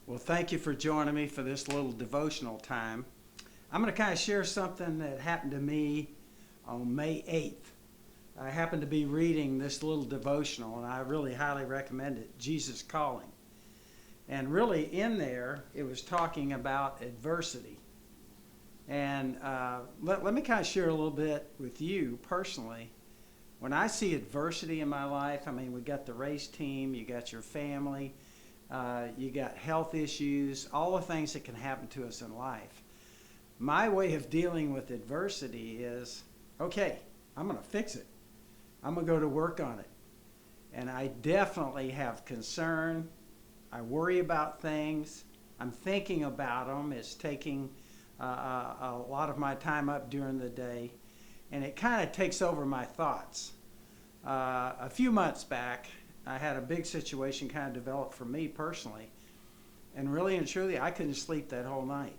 Well, thank you for joining me for this little devotional time. I'm going to kind of share something that happened to me on May 8th. I happened to be reading this little devotional, and I really highly recommend it, Jesus Calling. And really in there, it was talking about adversity. And let me kind of share a little bit with you personally. When I see adversity in my life, I mean, we got the race team, you got your family, you got health issues, all the things that can happen to us in life. My way of dealing with adversity is, okay, I'm going to fix it. I'm going to go to work on it. And I definitely have concern. I worry about things. I'm thinking about them. It's taking a lot of my time up during the day. And it kind of takes over my thoughts. A few months back, I had a big situation kind of develop for me personally. And really and truly, I couldn't sleep that whole night.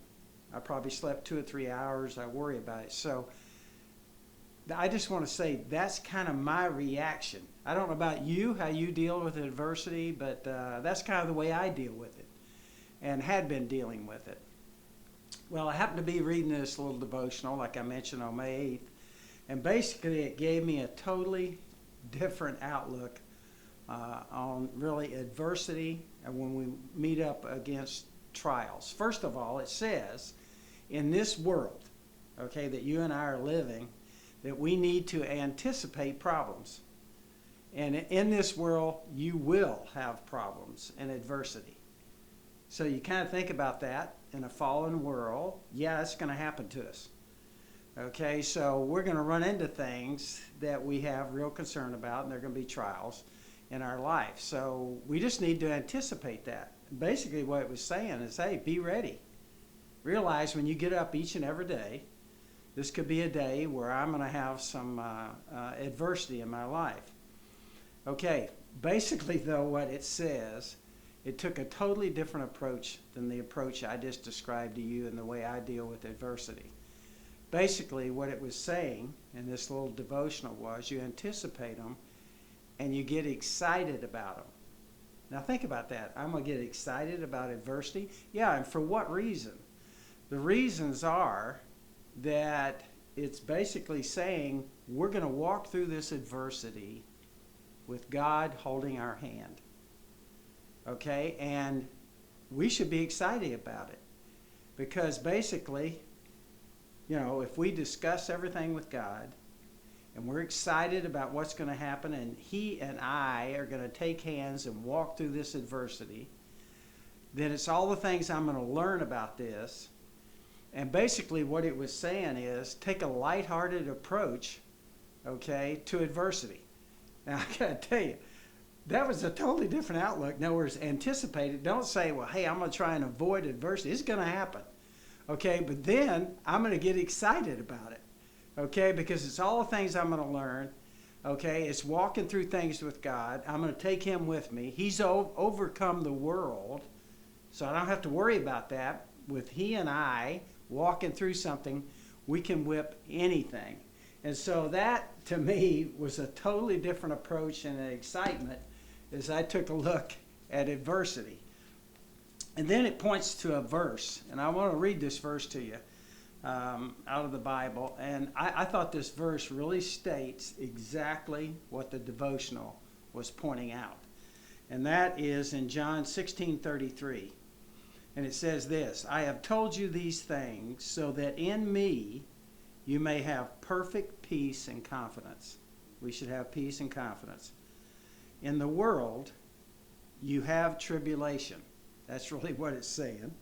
I probably slept 2 or 3 hours. I worry about it. So I just want to say that's kind of my reaction. I don't know about you, how you deal with adversity, but that's kind of the way I deal with it and had been dealing with it. Well, I happened to be reading this little devotional, like I mentioned, on May 8th. And basically, it gave me a totally different outlook on really adversity and when we meet up against trials. First of all, it says in this world, okay, that you and I are living, that we need to anticipate problems. And in this world, you will have problems and adversity. So you kind of think about that in a fallen world. Yeah, it's going to happen to us. Okay, so we're going to run into things that we have real concern about, and they're going to be trials in our life. So we just need to anticipate that. Basically what it was saying is, hey, be ready. Realize when you get up each and every day, this could be a day where I'm going to have some adversity in my life. Okay, basically though, what it says, it took a totally different approach than the approach I just described to you and the way I deal with adversity. Basically, what it was saying in this little devotional was you anticipate them and you get excited about them. Now think about that. I'm going to get excited about adversity. Yeah, and for what reason? The reasons are that it's basically saying we're going to walk through this adversity with God holding our hand. Okay, and we should be excited about it because basically, you know, if we discuss everything with God and we're excited about what's going to happen and He and I are going to take hands and walk through this adversity, then it's all the things I'm going to learn about this. And basically what it was saying is take a lighthearted approach, okay, to adversity. Now, I got to tell you, that was a totally different outlook. In other words, anticipate it. Don't say, well, hey, I'm going to try and avoid adversity. It's going to happen. Okay, but then I'm going to get excited about it. Okay, because it's all the things I'm going to learn. Okay, it's walking through things with God. I'm going to take Him with me. He's overcome the world, so I don't have to worry about that. With He and I walking through something, we can whip anything. And so that, to me, was a totally different approach and an excitement as I took a look at adversity. And then it points to a verse, and I want to read this verse to you out of the Bible. And I thought this verse really states exactly what the devotional was pointing out. And that is in John 16:33. And it says this, I have told you these things so that in me you may have perfect peace and confidence. We should have peace and confidence. In the world, you have tribulation. That's really what it's saying.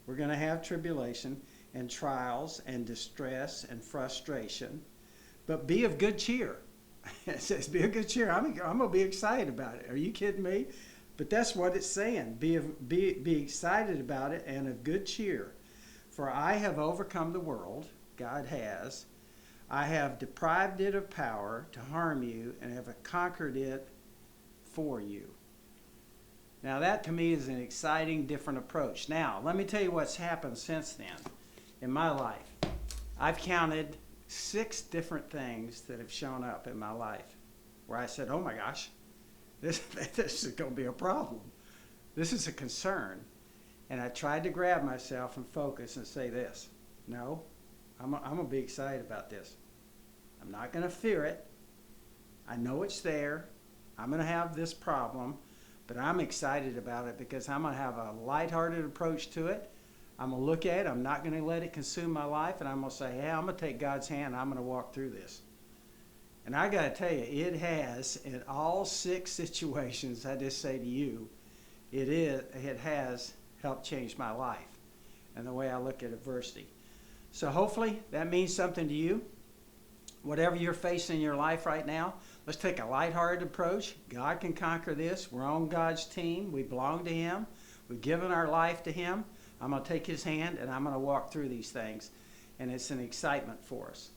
We're going to have tribulation and trials and distress and frustration. But be of good cheer. It says be of good cheer. I'm going to be excited about it. Are you kidding me? But that's what it's saying. Be excited about it and of good cheer. For I have overcome the world. God has. I have deprived it of power to harm you and have conquered it for you. Now that to me is an exciting, different approach. Now, let me tell you what's happened since then in my life. I've counted 6 different things that have shown up in my life where I said, oh my gosh, this is going to be a problem. This is a concern. And I tried to grab myself and focus and say this. No, I'm going to be excited about this. I'm not going to fear it. I know it's there. I'm going to have this problem, but I'm excited about it because I'm going to have a lighthearted approach to it. I'm going to look at it. I'm not going to let it consume my life, and I'm going to say, hey, I'm going to take God's hand, and I'm going to walk through this. And I got to tell you, it has, in all 6 situations, I just say to you, it has helped change my life and the way I look at adversity. So hopefully that means something to you. Whatever you're facing in your life right now, let's take a lighthearted approach. God can conquer this. We're on God's team. We belong to Him. We've given our life to Him. I'm going to take His hand, and I'm going to walk through these things. And it's an excitement for us.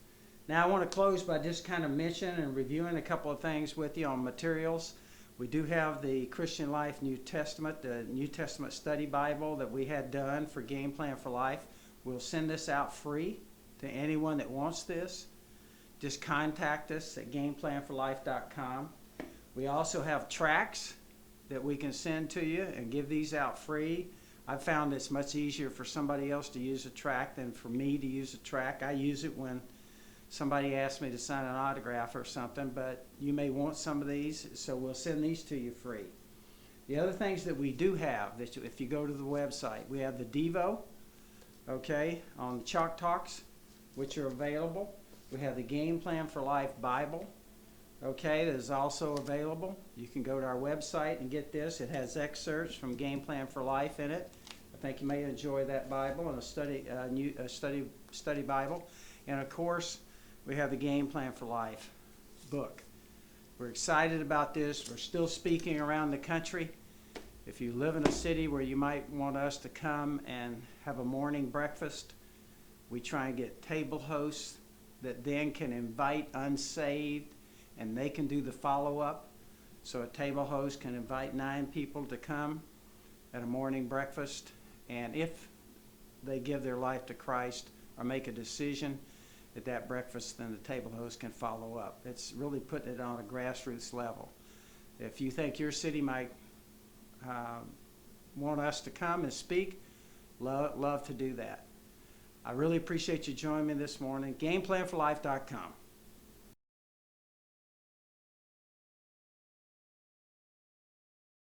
Now I want to close by just kind of mentioning and reviewing a couple of things with you on materials. We do have the Christian Life New Testament, the New Testament Study Bible that we had done for Game Plan for Life. We'll send this out free to anyone that wants this. Just contact us at gameplanforlife.com. We also have tracts that we can send to you and give these out free. I've found it's much easier for somebody else to use a tract than for me to use a tract. I use it when somebody asks me to sign an autograph or something, but you may want some of these, so we'll send these to you free. The other things that we do have, that if you go to the website, we have the Devo, okay, on the Chalk Talks, which are available. We have the Game Plan for Life Bible, okay, that is also available. You can go to our website and get this. It has excerpts from Game Plan for Life in it. I think you may enjoy that Bible and a study Bible. And of course, we have the Game Plan for Life book. We're excited about this. We're still speaking around the country. If you live in a city where you might want us to come and have a morning breakfast, we try and get table hosts that then can invite unsaved, and they can do the follow-up. So a table host can invite 9 people to come at a morning breakfast, and if they give their life to Christ or make a decision at that breakfast, then the table host can follow up. It's really putting it on a grassroots level. If you think your city might want us to come and speak, love to do that. I really appreciate you joining me this morning. GamePlanForLife.com.